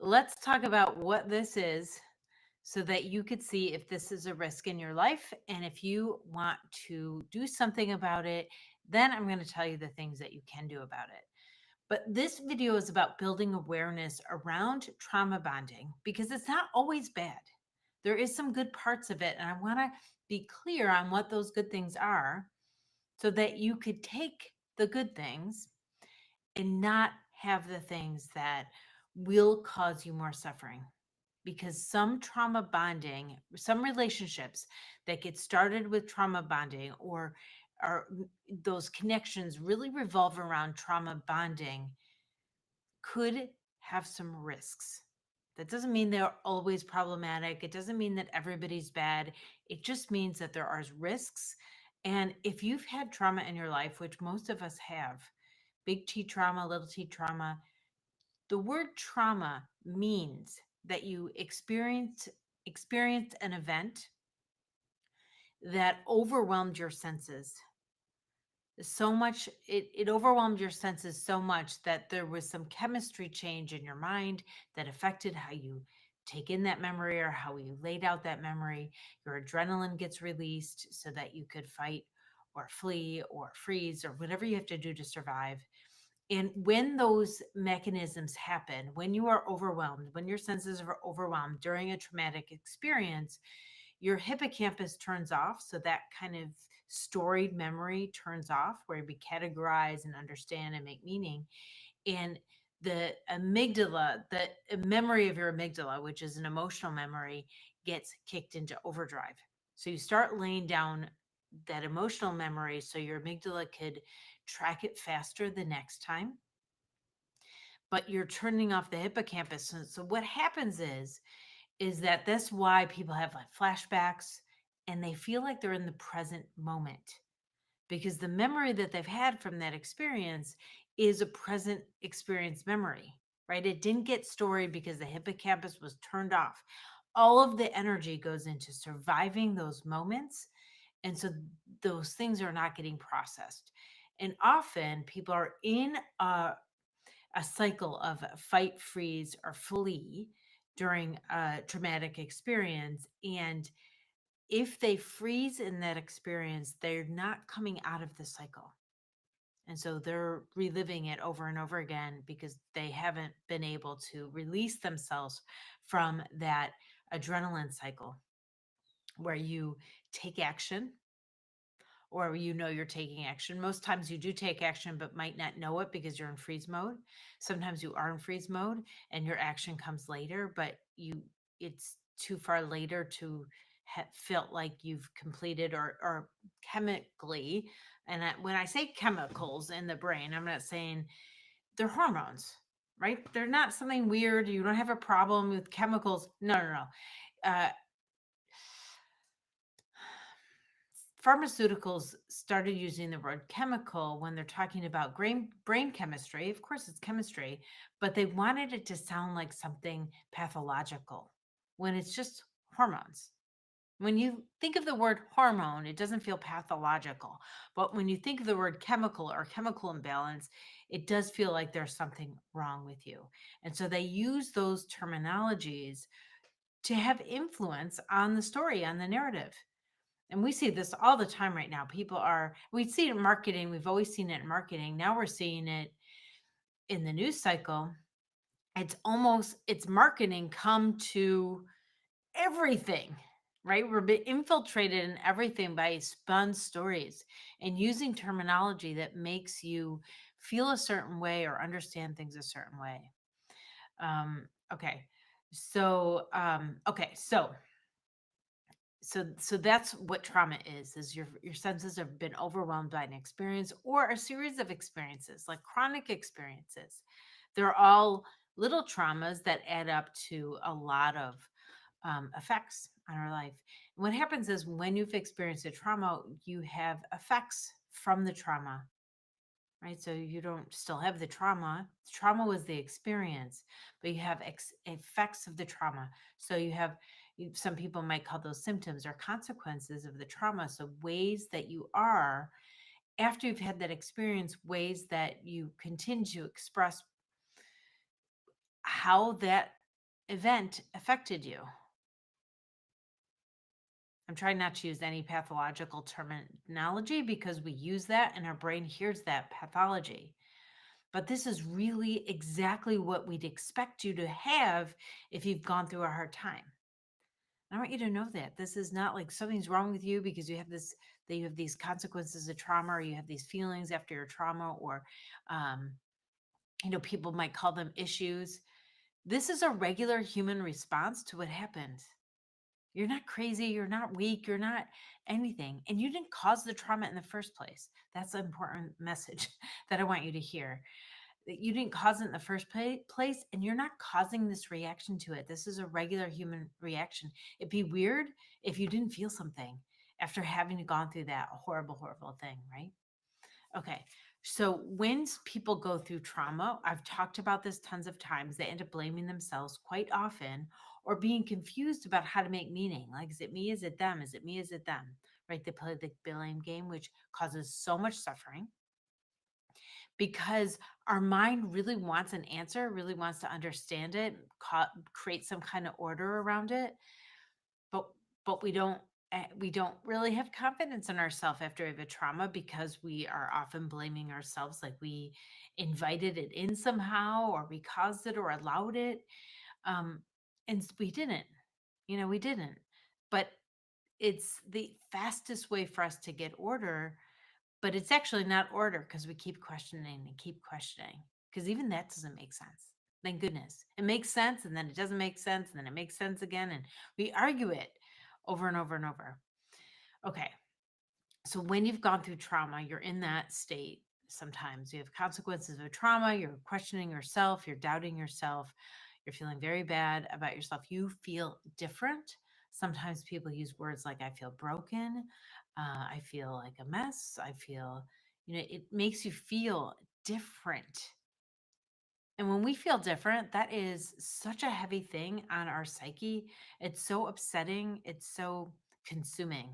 let's talk about what this is so that you could see if this is a risk in your life. And if you want to do something about it, then I'm going to tell you the things that you can do about it. But this video is about building awareness around trauma bonding because it's not always bad. There is some good parts of it. And I want to be clear on what those good things are so that you could take the good things and not have the things that will cause you more suffering. Because some trauma bonding, some relationships that get started with trauma bonding or those connections really revolve around trauma bonding could have some risks. That doesn't mean they're always problematic. It doesn't mean that everybody's bad. It just means that there are risks. And if you've had trauma in your life, which most of us have, big T trauma, little t trauma, the word trauma means that you experienced an event that overwhelmed your senses so much. It overwhelmed your senses so much that there was some chemistry change in your mind that affected how you take in that memory or how you laid out that memory. Your adrenaline gets released so that you could fight or flee or freeze or whatever you have to do to survive. And when those mechanisms happen, when you are overwhelmed, when your senses are overwhelmed during a traumatic experience, your hippocampus turns off. So that kind of storied memory turns off, where we categorize and understand and make meaning. And the amygdala, the memory of your amygdala, which is an emotional memory, gets kicked into overdrive. So you start laying down that emotional memory so your amygdala could track it faster the next time, but you're turning off the hippocampus. So what happens is that that's why people have like flashbacks and they feel like they're in the present moment because the memory that they've had from that experience is a present experience memory, right? It didn't get stored because the hippocampus was turned off. All of the energy goes into surviving those moments. And so those things are not getting processed. And often people are in a cycle of fight, freeze, or flee during a traumatic experience. And if they freeze in that experience, they're not coming out of the cycle. And so they're reliving it over and over again because they haven't been able to release themselves from that adrenaline cycle where you take action or you're taking action. Most times you do take action, but might not know it because you're in freeze mode. Sometimes you are in freeze mode and your action comes later, but it's too far later to felt like you've completed or chemically. And when I say chemicals in the brain, I'm not saying they're hormones, right? They're not something weird. You don't have a problem with chemicals. No, no, no. Pharmaceuticals started using the word chemical when they're talking about brain chemistry. Of course, it's chemistry, but they wanted it to sound like something pathological when it's just hormones. When you think of the word hormone, it doesn't feel pathological. But when you think of the word chemical or chemical imbalance, it does feel like there's something wrong with you. And so they use those terminologies to have influence on the story, on the narrative. And we see this all the time right now. We see it in marketing. We've always seen it in marketing. Now we're seeing it in the news cycle. It's marketing come to everything, right? We're being infiltrated in everything by spun stories and using terminology that makes you feel a certain way or understand things a certain way. Okay. So that's what trauma is your senses have been overwhelmed by an experience or a series of experiences, like chronic experiences. They're all little traumas that add up to a lot of effects on our life. And what happens is when you've experienced a trauma, you have effects from the trauma, right? So you don't still have the trauma. Trauma was the experience, but you have effects of the trauma. So some people might call those symptoms or consequences of the trauma. So ways that you are, after you've had that experience, ways that you continue to express how that event affected you. I'm trying not to use any pathological terminology because we use that and our brain hears that pathology. But this is really exactly what we'd expect you to have if you've gone through a hard time. I want you to know that this is not like something's wrong with you because you have this, that you have these consequences of trauma, or you have these feelings after your trauma, or, um, people might call them issues. This is a regular human response to what happened. You're not crazy. You're not weak. You're not anything. And you didn't cause the trauma in the first place. That's an important message that I want you to hear. That you didn't cause it in the first place, and you're not causing this reaction to it. This is a regular human reaction. It'd be weird if you didn't feel something after having gone through that horrible, horrible thing, right? Okay. So when people go through trauma, I've talked about this tons of times, they end up blaming themselves quite often, or being confused about how to make meaning. Like, is it me? Is it them? Is it me? Is it them? Right? They play the blame game, which causes so much suffering because our mind really wants an answer, really wants to understand it, create some kind of order around it, but we don't really have confidence in ourselves after we have a trauma because we are often blaming ourselves, like we invited it in somehow, or we caused it or allowed it. um and we didn't, we didn't. But it's the fastest way for us to get order, but it's actually not order because we keep questioning and keep questioning, because even that doesn't make sense. Thank goodness. It makes sense, and then it doesn't make sense, and then it makes sense again, and we argue it over and over and over. Okay. So when you've gone through trauma, you're in that state. Sometimes you have consequences of trauma, you're questioning yourself, you're doubting yourself, you're feeling very bad about yourself. You feel different. Sometimes people use words like, I feel broken, I feel like a mess, I feel, it makes you feel different. And when we feel different, that is such a heavy thing on our psyche. It's so upsetting, it's so consuming.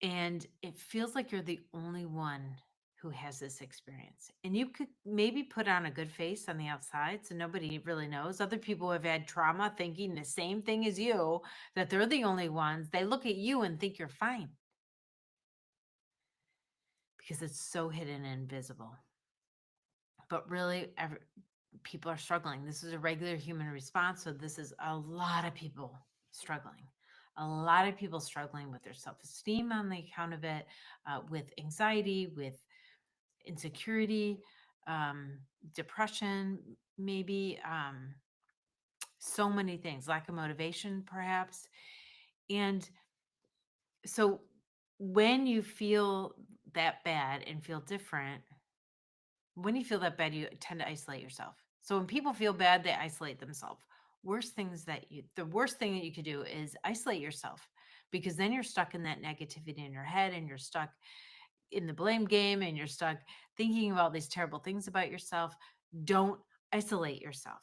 And it feels like you're the only one who has this experience. And you could maybe put on a good face on the outside so nobody really knows. Other people have had trauma thinking the same thing as you, that they're the only ones. They look at you and think you're fine because it's so hidden and invisible. But really, people are struggling. This is a regular human response. So, this is a lot of people struggling. A lot of people struggling with their self esteem on the account of it, with anxiety, with insecurity, um, depression, maybe, so many things, lack of motivation, perhaps. And so, when you feel that bad and feel different, when you feel that bad, you tend to isolate yourself. So when people feel bad, they isolate themselves. The worst thing that you could do is isolate yourself, because then you're stuck in that negativity in your head, and you're stuck in the blame game, and you're stuck thinking about these terrible things about yourself. Don't isolate yourself.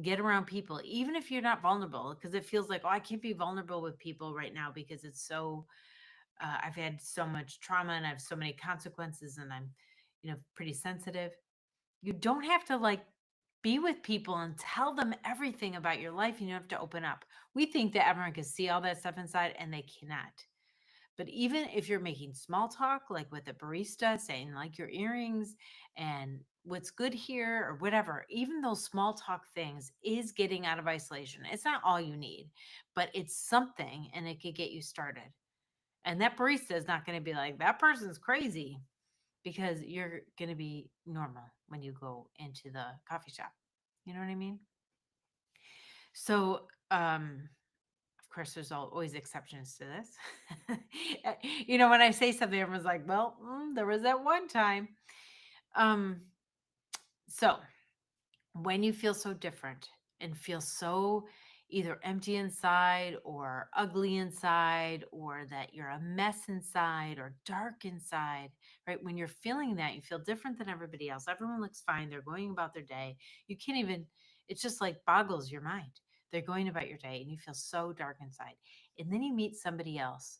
Get around people, even if you're not vulnerable, because it feels like, oh, I can't be vulnerable with people right now because it's so, I've had so much trauma and I have so many consequences, and I'm, pretty sensitive. You don't have to like be with people and tell them everything about your life. And you don't have to open up. We think that everyone can see all that stuff inside, and they cannot. But even if you're making small talk, like with a barista saying, like, your earrings and what's good here or whatever, even those small talk things is getting out of isolation. It's not all you need, but it's something, and it could get you started. And that barista is not going to be like, that person's crazy, because you're going to be normal when you go into the coffee shop. You know what I mean? So, of course, there's always exceptions to this. When I say something, everyone's like, well, there was that one time. Um, so, when you feel so different and feel so either empty inside or ugly inside, or that you're a mess inside or dark inside, right? When you're feeling that, you feel different than everybody else. Everyone looks fine. They're going about their day. You can't even, it's just like boggles your mind. They're going about your day and you feel so dark inside. And then you meet somebody else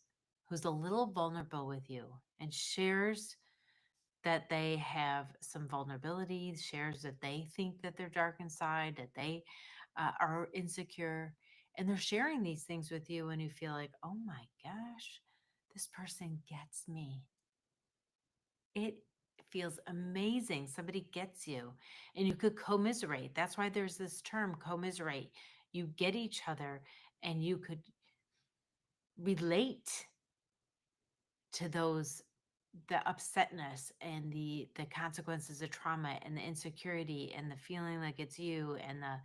who's a little vulnerable with you and shares that they have some vulnerabilities, shares that they think that they're dark inside, that they are insecure, and they're sharing these things with you, and you feel like, oh my gosh, this person gets me. It feels amazing. Somebody gets you, and you could commiserate. That's why there's this term, commiserate. You get each other, and you could relate to those, the upsetness and the consequences of trauma and the insecurity and the feeling like it's you, and the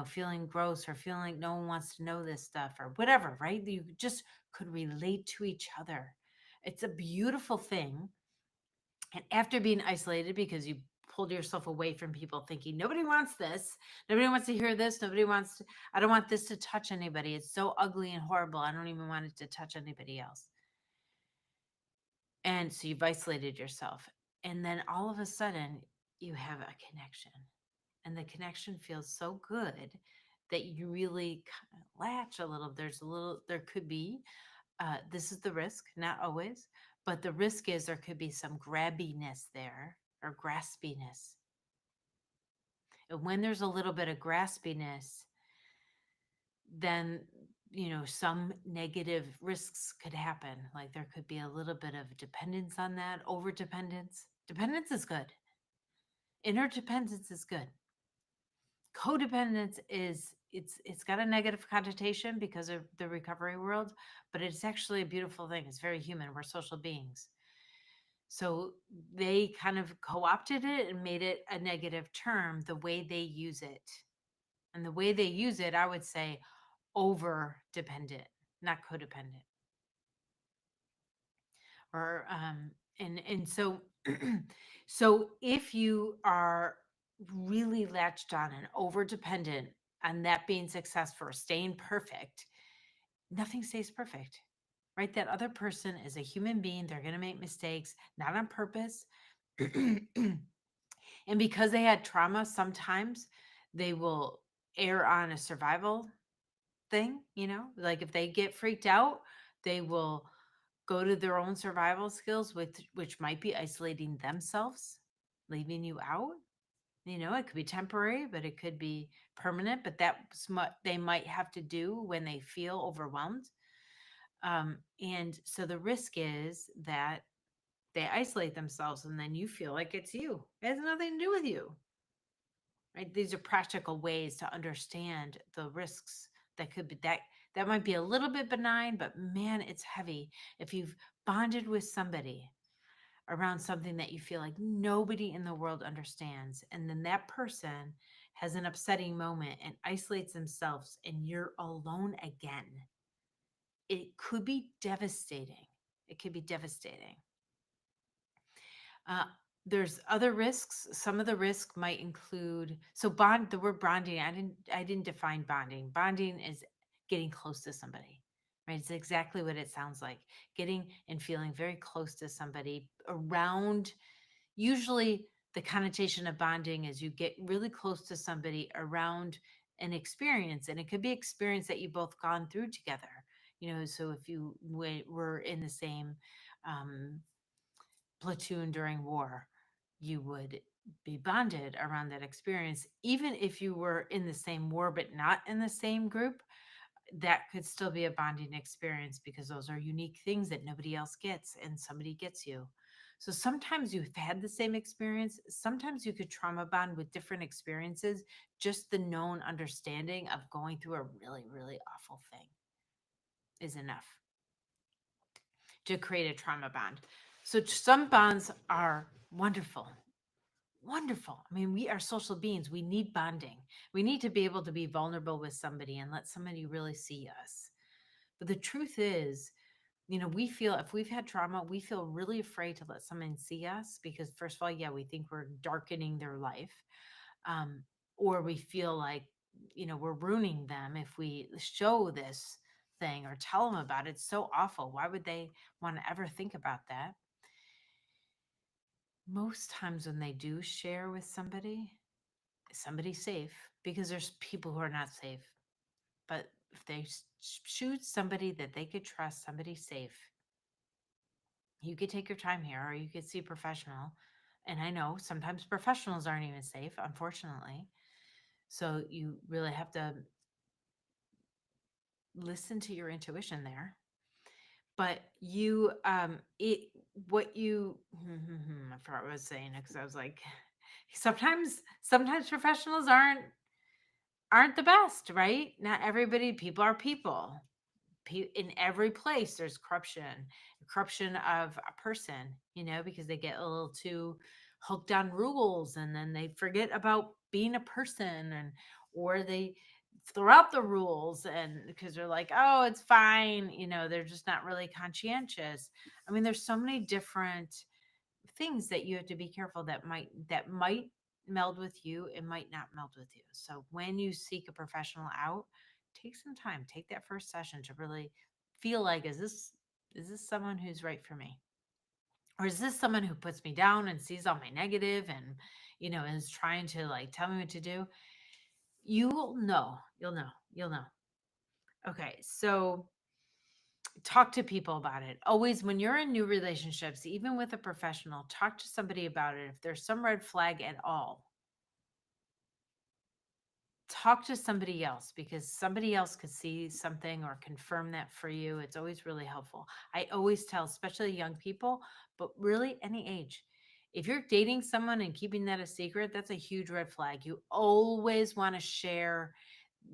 feeling gross or feeling like no one wants to know this stuff or whatever, right? You just could relate to each other. It's a beautiful thing. And after being isolated because you pulled yourself away from people, thinking nobody wants this, nobody wants to hear this, nobody wants to, I don't want this to touch anybody, it's so ugly and horrible, I don't even want it to touch anybody else. And so you've isolated yourself. And then all of a sudden, you have a connection. And the connection feels so good that you really kind of latch a little. There could be, this is the risk, not always, but the risk is there could be some grabbiness there or graspiness. And when there's a little bit of graspiness, then some negative risks could happen. Like there could be a little bit of dependence on that, over dependence. Dependence is good, interdependence is good. Codependence is, it's got a negative connotation because of the recovery world, but it's actually a beautiful thing. It's very human. We're social beings. So they kind of co-opted it and made it a negative term the way they use it. And the way they use it, I would say over dependent, not codependent. Or and so so if you are really latched on and over dependent on that being successful, staying perfect, nothing stays perfect, right? That other person is a human being. They're going to make mistakes, not on purpose. And because they had trauma, sometimes they will err on a survival thing, like if they get freaked out, they will go to their own survival skills, which might be isolating themselves, leaving you out. It could be temporary, but it could be permanent. But that's what they might have to do when they feel overwhelmed. And so the risk is that they isolate themselves, and then you feel like it's you. It has nothing to do with you. Right? These are practical ways to understand the risks that could be that might be a little bit benign, but man, it's heavy. If you've bonded with somebody around something that you feel like nobody in the world understands, and then that person has an upsetting moment and isolates themselves and you're alone again, it could be devastating. It could be devastating. Uh, there's other risks. Some of the risk might include, so bond, the word bonding, I didn't define bonding. Bonding is getting close to somebody, right? It's exactly what it sounds like. Getting and feeling very close to somebody around. Usually the connotation of bonding is you get really close to somebody around an experience, and it could be experience that you both gone through together. So if you were in the same um, platoon during war, you would be bonded around that experience. Even if you were in the same war but not in the same group, that could still be a bonding experience because those are unique things that nobody else gets and somebody gets you. So sometimes you've had the same experience. Sometimes you could trauma bond with different experiences. Just the known understanding of going through a really, really awful thing is enough to create a trauma bond. So some bonds are wonderful. Wonderful. I mean, we are social beings. We need bonding. We need to be able to be vulnerable with somebody and let somebody really see us. But the truth is, we feel, if we've had trauma, we feel really afraid to let someone see us because, first of all, yeah, we think we're darkening their life. Um, or we feel like, we're ruining them if we show this thing or tell them about it. It's so awful. Why would they want to ever think about that? Most times when they do share with somebody safe, because there's people who are not safe, but if they choose somebody that they could trust, somebody safe, You could take your time here, or you could see a professional. And I know sometimes professionals aren't even safe, unfortunately. So you really have to listen to your intuition there. But you, it, what you, I forgot what I was saying because I was like, sometimes professionals aren't the best, right? Not everybody, people are people. In every place there's corruption of a person, because they get a little too hooked on rules, and then they forget about being a person, and or they throw out the rules, and because they're like, oh, it's fine, they're just not really conscientious. I mean, there's so many different things that you have to be careful that might meld with you and might not meld with you. So when you seek a professional out, take some time, take that first session to really feel like, is this someone who's right for me? Or is this someone who puts me down and sees all my negative and is trying to like tell me what to do? You'll know. Okay, so talk to people about it. Always, when you're in new relationships, even with a professional, talk to somebody about it. If there's some red flag at all, talk to somebody else, because somebody else could see something or confirm that for you. It's always really helpful. I always tell, especially young people, but really any age, if you're dating someone and keeping that a secret, that's a huge red flag. You always want to share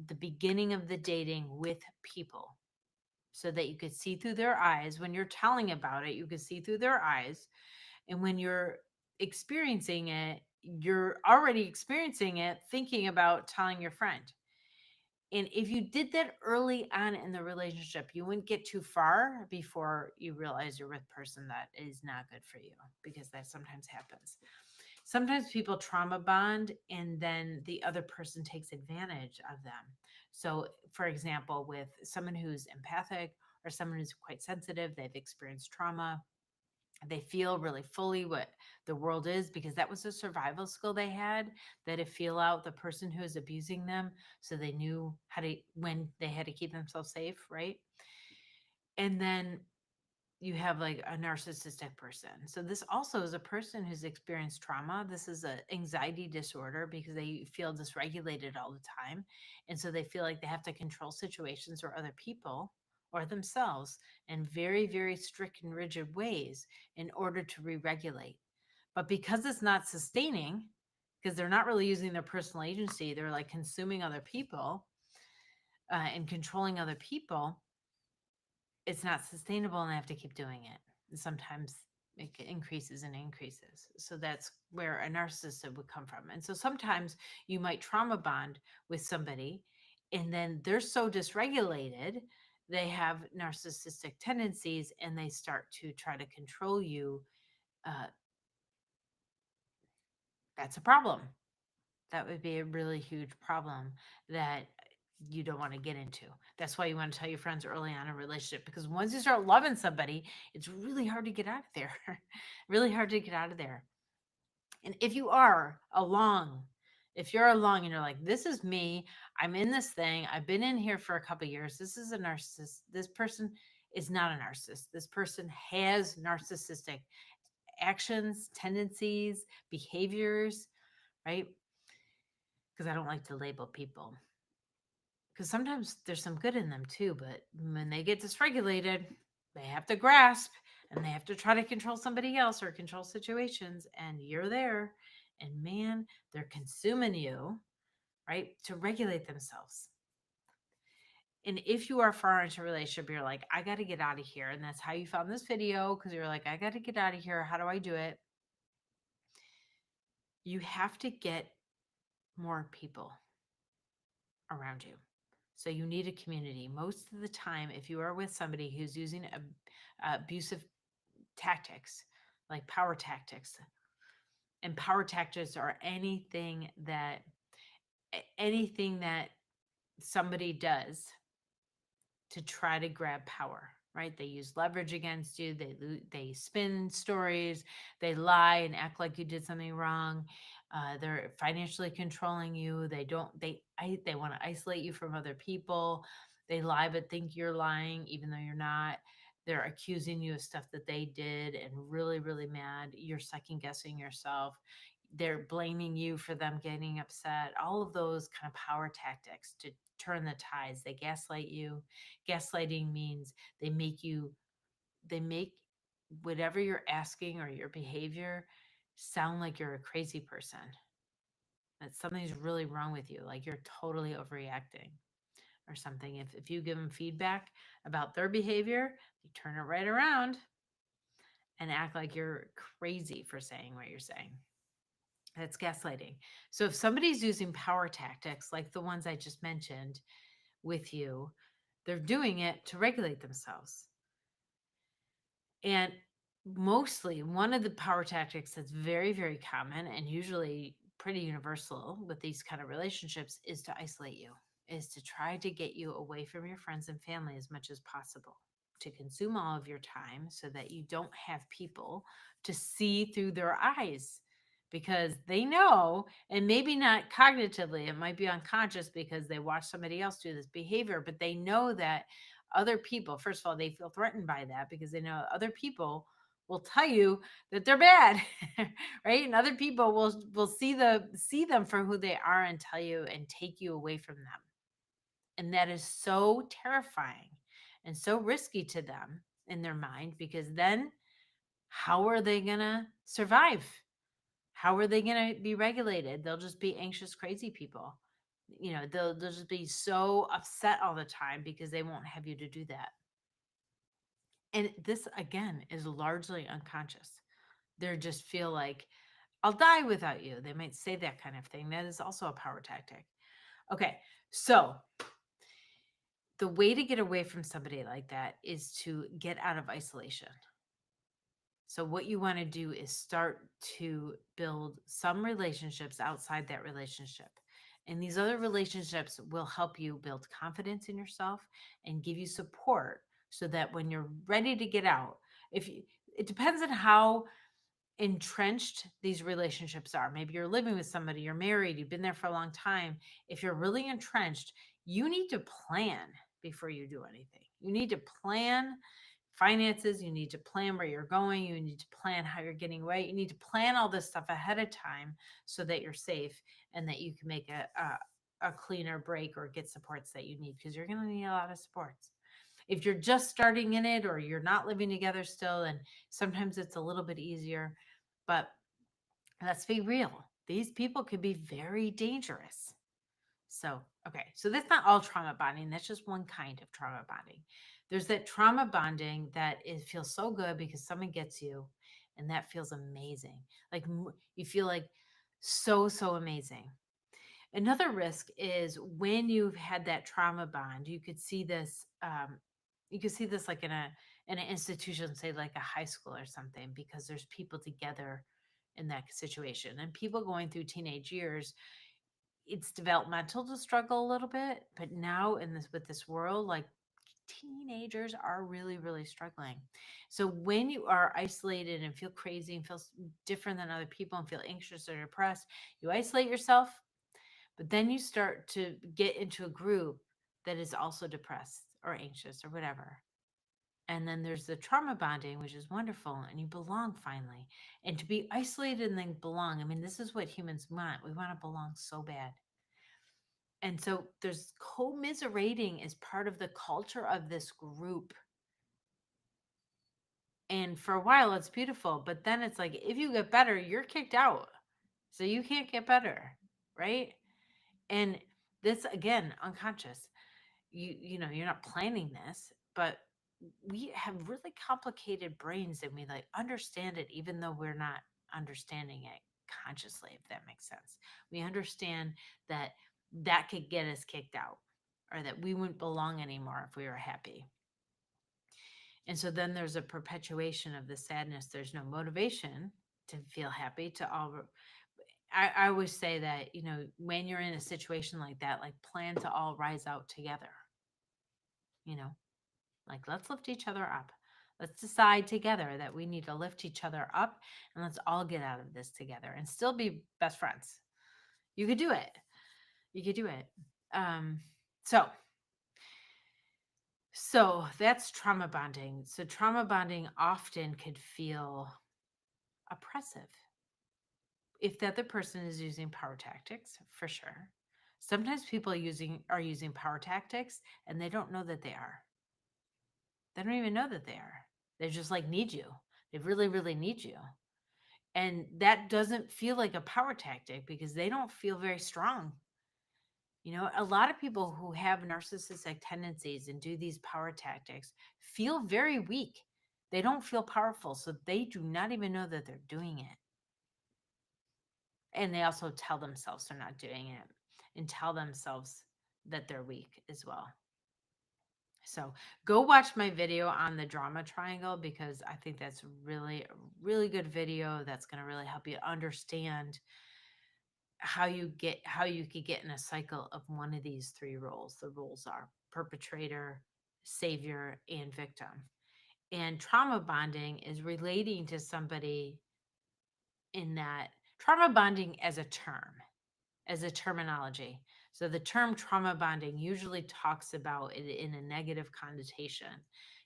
the beginning of the dating with people so that you could see through their eyes. When you're telling about it, you could see through their eyes. And when you're experiencing it, you're already experiencing it, thinking about telling your friend. And if you did that early on in the relationship, you wouldn't get too far before you realize you're with a person that is not good for you, because that sometimes happens. Sometimes people trauma bond and then the other person takes advantage of them. So, for example, with someone who's empathic or someone who's quite sensitive, they've experienced trauma, they feel really fully what the world is, because that was a survival skill they had, that to feel out the person who is abusing them, so they knew how to, when they had to keep themselves safe, right? And then you have like a narcissistic person. So this also is a person who's experienced trauma. This is a anxiety disorder because they feel dysregulated all the time. And so they feel like they have to control situations or other people or themselves in very, very strict and rigid ways in order to re-regulate. But because it's not sustaining, because they're not really using their personal agency, they're like consuming other people and controlling other people, it's not sustainable, and they have to keep doing it. And sometimes it increases and increases. So that's where a narcissist would come from. And so sometimes you might trauma bond with somebody, and then they're so dysregulated, they have narcissistic tendencies, and they start to try to control you. Uh, that's a problem. That would be a really huge problem that you don't want to get into. That's why you want to tell your friends early on in a relationship, because once you start loving somebody, it's really hard to get out of there. Really hard to get out of there. And if you're along and you're like, this is me, I'm in this thing, I've been in here for a couple of years, this is a narcissist, this person is not a narcissist. This person has narcissistic actions, tendencies, behaviors, right? Because I don't like to label people, because sometimes there's some good in them too, but when they get dysregulated, they have to grasp and they have to try to control somebody else or control situations, and you're there, and man, they're consuming you, right, to regulate themselves. And if you are far into a relationship, you're like, I got to get out of here, and that's how you found this video, because you're like, I got to get out of here, how do I do it? You have to get more people around you. So you need a community. Most of the time, if you are with somebody who's using abusive tactics, like power tactics, and power tactics are anything that somebody does to try to grab power, right? They use leverage against you. They spin stories. They lie and act like you did something wrong. They're financially controlling you. They want to isolate you from other people. They lie but think you're lying even though you're not. They're accusing you of stuff that they did and really, really mad. You're second guessing yourself. They're blaming you for them getting upset. All of those kind of power tactics to turn the tides. They gaslight you. Gaslighting means they make you, they make whatever you're asking or your behavior sound like you're a crazy person, that something's really wrong with you, like you're totally overreacting or something. If you give them feedback about their behavior, you turn it right around and act like you're crazy for saying what you're saying. That's gaslighting. So if somebody's using power tactics like the ones I just mentioned with you, they're doing it to regulate themselves. And mostly one of the power tactics that's very, very common and usually pretty universal with these kind of relationships is to isolate you, is to try to get you away from your friends and family as much as possible, to consume all of your time so that you don't have people to see through their eyes, because they know, and maybe not cognitively, it might be unconscious because they watch somebody else do this behavior, but they know that other people, first of all, they feel threatened by that because they know other people will tell you that they're bad, right? And other people will see them for who they are and tell you and take you away from them. And that is so terrifying and so risky to them in their mind, because then how are they going to survive? How are they going to be regulated? They'll just be anxious, crazy people. They'll just be so upset all the time because they won't have you to do that. And this, again, is largely unconscious. They just feel like, I'll die without you. They might say that kind of thing. That is also a power tactic. Okay. So the way to get away from somebody like that is to get out of isolation. So what you want to do is start to build some relationships outside that relationship. And these other relationships will help you build confidence in yourself and give you support so that when you're ready to get out, if you, it depends on how entrenched these relationships are. Maybe you're living with somebody, you're married, you've been there for a long time. If you're really entrenched, you need to plan before you do anything. You need to plan finances, you need to plan where you're going, you need to plan how you're getting away, you need to plan all this stuff ahead of time so that you're safe and that you can make a cleaner break or get supports that you need, because you're going to need a lot of supports. If you're just starting in it or you're not living together still, and sometimes it's a little bit easier, but let's be real, these people can be very dangerous. So, okay, so that's not all trauma bonding. That's just one kind of trauma bonding. There's that trauma bonding that it feels so good because someone gets you, and that feels amazing. Like you feel like so amazing. Another risk is when you've had that trauma bond, you could see this. You could see this like in an institution, say like a high school or something, because there's people together in that situation, and people going through teenage years, it's developmental to struggle a little bit, but now in this, with this world, like teenagers are really, really struggling. So when you are isolated and feel crazy and feel different than other people and feel anxious or depressed, you isolate yourself, but then you start to get into a group that is also depressed or anxious or whatever. And then there's the trauma bonding, which is wonderful, and you belong finally. And to be isolated and then belong, I mean, this is what humans want. We want to belong so bad. And so there's commiserating as part of the culture of this group. And for a while, it's beautiful. But then it's like, if you get better, you're kicked out. So you can't get better. Right. And this, again, unconscious. You know, you're not planning this, but we have really complicated brains and we like understand it, even though we're not understanding it consciously, if that makes sense. We understand that that could get us kicked out, or that we wouldn't belong anymore if we were happy. And so then there's a perpetuation of the sadness. There's no motivation to feel happy, to all. I always say that, when you're in a situation like that, like plan to all rise out together, you know, like let's lift each other up. Let's decide together that we need to lift each other up, and let's all get out of this together and still be best friends. You could do it. You could do it. So So that's trauma bonding. So trauma bonding often could feel oppressive if the other person is using power tactics, for sure. Sometimes people are using power tactics and they don't know that they are. They don't even know that they are. They just like need you. They really, really need you. And that doesn't feel like a power tactic because they don't feel very strong. You know, a lot of people who have narcissistic tendencies and do these power tactics feel very weak. They don't feel powerful. So they do not even know that they're doing it. And they also tell themselves they're not doing it and tell themselves that they're weak as well. So go watch my video on the drama triangle because I think that's really, a really good video that's going to really help you understand how you could get in a cycle of one of these three roles. The roles are perpetrator, savior, and victim. And trauma bonding is relating to somebody in that trauma bonding as a terminology. So the term trauma bonding usually talks about it in a negative connotation.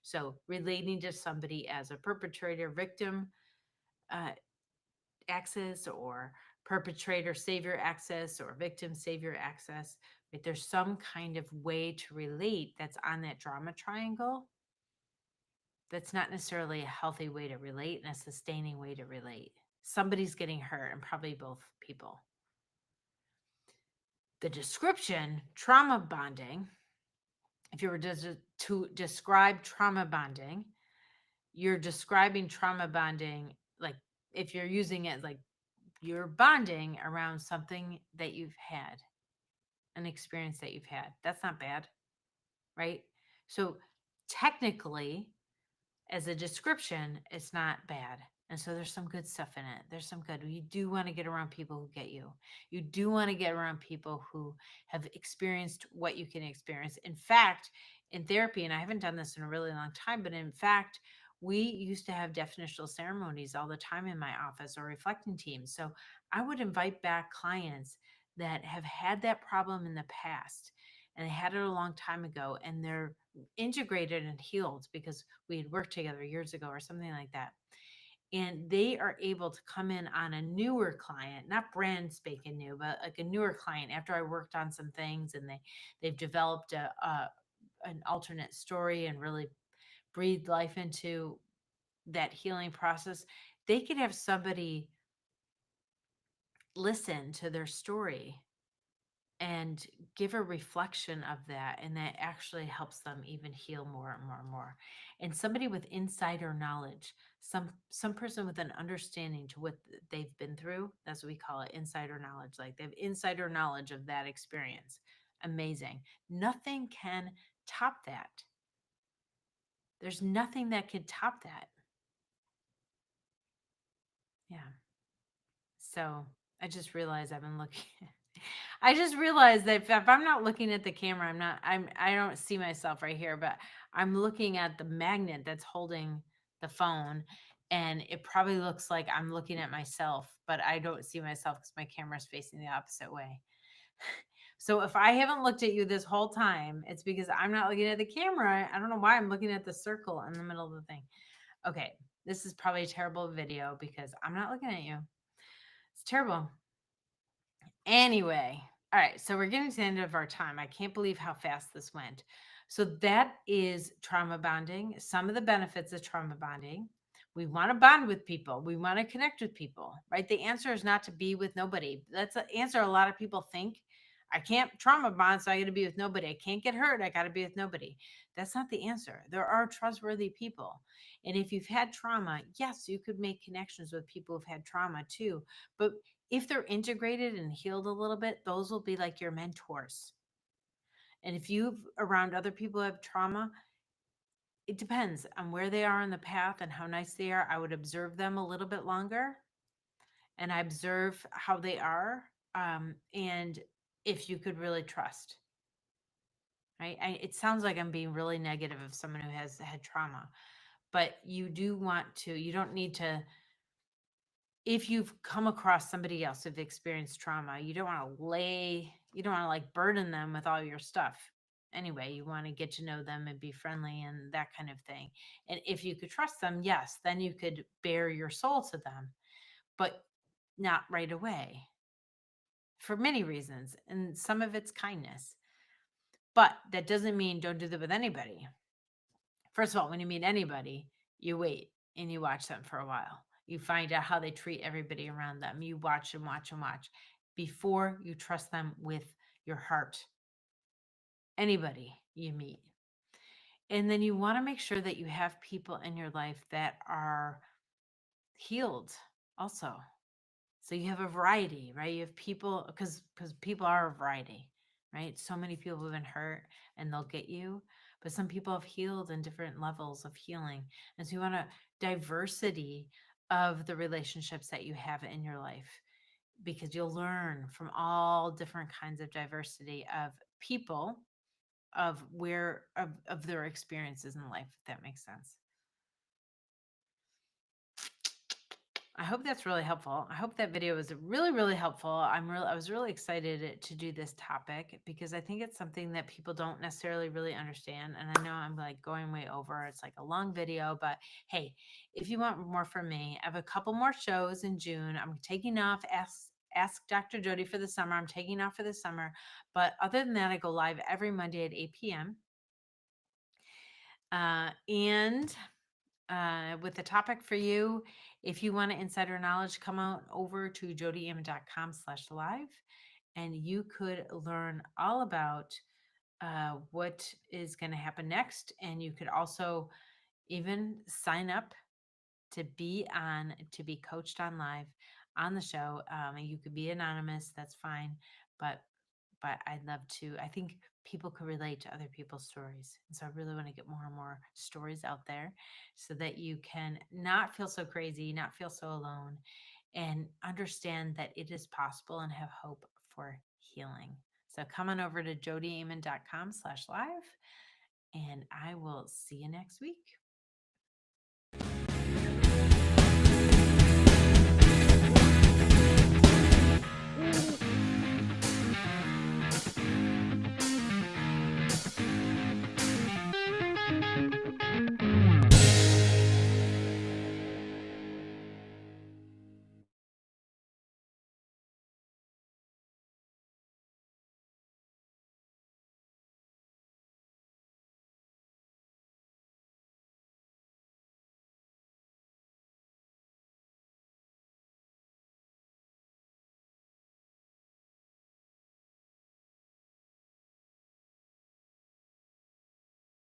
So relating to somebody as a perpetrator, victim, uh, axis, or perpetrator savior axis, or victim savior axis. Right? There's some kind of way to relate that's on that drama triangle. That's not necessarily a healthy way to relate and a sustaining way to relate. Somebody's getting hurt, and probably both people. The description, trauma bonding, if you were to describe trauma bonding, you're describing trauma bonding like if you're using it like you're bonding around something that you've had, an experience that you've had. That's not bad, right? So technically, as a description, it's not bad. And so there's some good stuff in it. There's some good. You do want to get around people who get you. You do want to get around people who have experienced what you can experience. In fact, in therapy, and I haven't done this in a really long time, but in fact, we used to have definitional ceremonies all the time in my office or reflecting teams. So I would invite back clients that have had that problem in the past and they had it a long time ago and they're integrated and healed because we had worked together years ago or something like that. And they are able to come in on a newer client, not brand spanking new, but like a newer client after I worked on some things and they've developed a an alternate story and really breathed life into that healing process. They could have somebody listen to their story and give a reflection of that, and that actually helps them even heal more and more and more. And somebody with insider knowledge, some person with an understanding to what they've been through, that's what we call it, insider knowledge. Like they have insider knowledge of that experience. Amazing. Nothing can top that. There's nothing that could top that. Yeah. So I just realized I've been looking. I just realized that if I'm not looking at the camera, I don't see myself right here, but I'm looking at the magnet that's holding the phone. And it probably looks like I'm looking at myself, but I don't see myself because my camera's facing the opposite way. So if I haven't looked at you this whole time, it's because I'm not looking at the camera. I don't know why I'm looking at the circle in the middle of the thing. Okay, this is probably a terrible video because I'm not looking at you. It's terrible. Anyway, all right. So we're getting to the end of our time. I can't believe how fast this went. So that is trauma bonding. Some of the benefits of trauma bonding. We want to bond with people. We want to connect with people, right? The answer is not to be with nobody. That's the answer a lot of people think. I can't trauma bond, so I got to be with nobody. I can't get hurt. I got to be with nobody. That's not the answer. There are trustworthy people. And if you've had trauma, yes, you could make connections with people who've had trauma too. But if they're integrated and healed a little bit, those will be like your mentors. And if you've around other people who have trauma, it depends on where they are in the path and how nice they are. I would observe them a little bit longer and I observe how they are. And if you could really trust, right? It sounds like I'm being really negative of someone who has had trauma, but you do want to, you don't need to if you've come across somebody else who've experienced trauma, you don't want to like burden them with all your stuff. anyway. You want to get to know them and be friendly and that kind of thing. And if you could trust them, yes, then you could bare your soul to them, but not right away for many reasons. And some of it's kindness. But that doesn't mean don't do that with anybody. First of all, when you meet anybody, you wait and you watch them for a while. You find out how they treat everybody around them. You watch and watch and watch before you trust them with your heart. Anybody you meet. And then you want to make sure that you have people in your life that are healed also. So you have a variety, right? You have people because people are a variety, right? So many people have been hurt and they'll get you, but some people have healed in different levels of healing. And so you want a diversity of the relationships that you have in your life because you'll learn from all different kinds of diversity of people of of their experiences in life, if that makes sense. I hope that's really helpful. I hope that video was really, really helpful. I was really excited to do this topic because I think it's something that people don't necessarily really understand. And I know I'm like going way over. It's like a long video, but hey, if you want more from me, I have a couple more shows in June. I'm taking off. Ask Dr. Jodi for the summer. I'm taking off for the summer. But other than that, I go live every Monday at 8 p.m. And with the topic for you, if you want insider knowledge, come on over to jodiamon.com/live and you could learn all about what is going to happen next. And you could also even sign up to be coached on live on the show. And you could be anonymous, that's fine. But I'd love to. I think people could relate to other people's stories. And so I really want to get more and more stories out there so that you can not feel so crazy, not feel so alone, and understand that it is possible and have hope for healing. So come on over to jodiamon.com/live and I will see you next week.